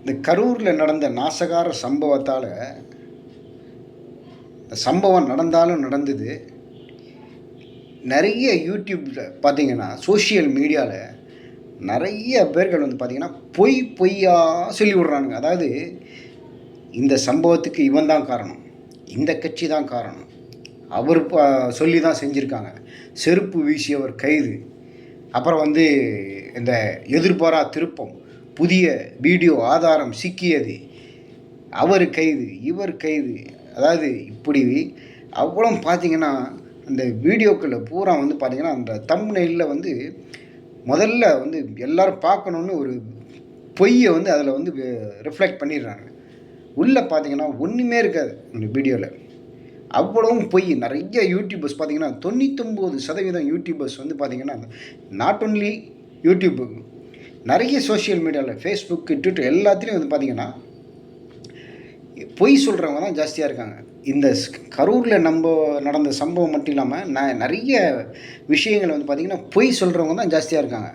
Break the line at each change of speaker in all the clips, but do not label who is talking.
இந்த கரூரில் நடந்த நாசகார சம்பவத்தால் சம்பவம் நடந்தாலும் நடந்தது. நிறைய யூடியூப்பில் பார்த்தீங்கன்னா, சோஷியல் மீடியாவில் நிறைய பேர்கள் வந்து பார்த்திங்கன்னா பொய்யா சொல்லி விட்றானுங்க. அதாவது இந்த சம்பவத்துக்கு இவன் தான் காரணம், இந்த கட்சி தான் காரணம், அவர் சொல்லி தான் செஞ்சுருக்காங்க, செருப்பு வீசியவர் கைது, அப்புறம் வந்து இந்த எதிர்பாரா திருப்பம், புதிய வீடியோ ஆதாரம் சிக்கியது, அவர் கைது, இவர் கைது. அதாவது இப்படி அவ்வளோ பார்த்திங்கன்னா அந்த வீடியோக்களில் பூரா வந்து பார்த்திங்கன்னா அந்த தம்ப்நெயிலில் வந்து முதல்ல வந்து எல்லோரும் பார்க்கணுன்னு ஒரு பொய்யை வந்து அதில் வந்து ரிஃப்ளெக்ட் பண்ணிடுறாங்க. உள்ளே பார்த்திங்கன்னா ஒன்றுமே இருக்காது அந்த வீடியோவில், அவ்வளவும் பொய். நிறைய யூடியூபர்ஸ் பார்த்திங்கன்னா 99% யூடியூபர்ஸ் வந்து பார்த்திங்கன்னா நாட் ஒன்லி யூடியூப்பு, நிறைய சோஷியல் மீடியாவில் ஃபேஸ்புக்கு, ட்விட்டர் எல்லாத்துலேயும் வந்து பார்த்திங்கன்னா பொய் சொல்கிறவங்க தான் ஜாஸ்தியாக இருக்காங்க. இந்த கரூரில் நடந்த சம்பவம் மட்டும் இல்லாமல் நிறைய விஷயங்கள் வந்து பார்த்திங்கன்னா பொய் சொல்கிறவங்க தான் ஜாஸ்தியாக இருக்காங்க.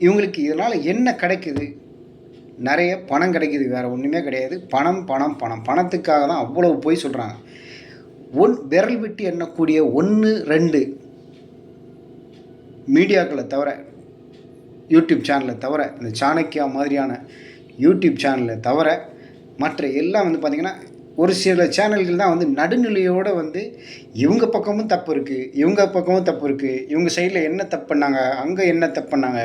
இவங்களுக்கு இதனால் என்ன கிடைக்குது? நிறைய பணம் கிடைக்குது, வேறு ஒன்றுமே கிடையாது. பணம் பணம் பணம், பணத்துக்காக தான் அவ்வளோ பொய் சொல்கிறாங்க. விரல் விட்டு எண்ணக்கூடிய 1-2 மீடியாக்களை தவிர, யூடியூப் சேனலை தவிர, இந்த சாணக்கியா மாதிரியான யூடியூப் சேனலை தவிர மற்ற எல்லாம் வந்து பார்த்திங்கன்னா ஒரு சில சேனல்கள் தான் வந்து நடுநிலையோடு வந்து இவங்க பக்கமும் தப்பு இருக்குது, இவங்க பக்கமும் தப்பு இருக்குது, இவங்க சைடில் என்ன தப்பு பண்ணாங்க, அங்கே என்ன தப்பு பண்ணாங்க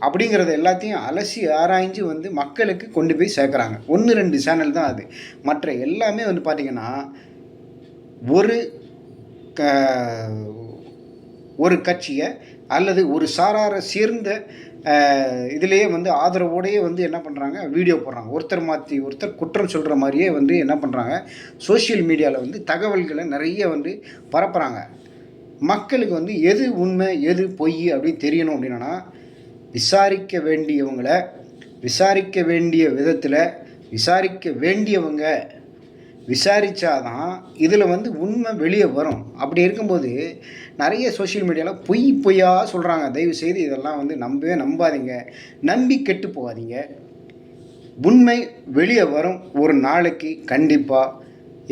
அப்படிங்கிறத எல்லாத்தையும் அலசி ஆராய்ஞ்சு வந்து மக்களுக்கு கொண்டு போய் சேர்க்குறாங்க. 1-2 சேனல் தான் அது. மற்ற எல்லாமே வந்து பார்த்திங்கன்னா ஒரு கட்சியை அல்லது ஒரு சாராரை சேர்ந்த இதிலேயே வந்து ஆதரவோடையே வந்து என்ன பண்ணுறாங்க, வீடியோ போடுறாங்க. ஒருத்தர் மாற்றி ஒருத்தர் குற்றம் சொல்கிற மாதிரியே வந்து என்ன பண்ணுறாங்க, சோஷியல் மீடியாவில் வந்து தகவல்களை நிறைய வந்து பரப்புகிறாங்க. மக்களுக்கு வந்து எது உண்மை எது பொய் அப்படின்னு தெரியணும் அப்படின்னா, விசாரிக்க வேண்டியவங்களை விசாரிக்க வேண்டிய விதத்தில் விசாரிக்க வேண்டியவங்க விசாரித்தாதான் இதில் வந்து உண்மை வெளியே வரும். அப்படி இருக்கும்போது நிறைய சோஷியல் மீடியாவில் பொய்யாக சொல்கிறாங்க. தயவுசெய்து இதெல்லாம் வந்து நம்பாதீங்க, நம்பி கெட்டு போகாதீங்க. உண்மை வெளியே வரும் ஒரு நாளைக்கு, கண்டிப்பாக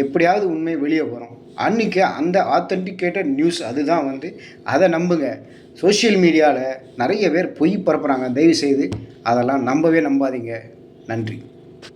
எப்படியாவது உண்மை வெளியே வரும். அன்றைக்கி அந்த ஆத்தென்டிகேட்டட் நியூஸ் அதுதான் வந்து, அதை நம்புங்க. சோஷியல் மீடியாவில் நிறைய பேர் பொய் பரப்புகிறாங்க. தயவுசெய்து அதெல்லாம் நம்பவே நம்பாதீங்க. நன்றி.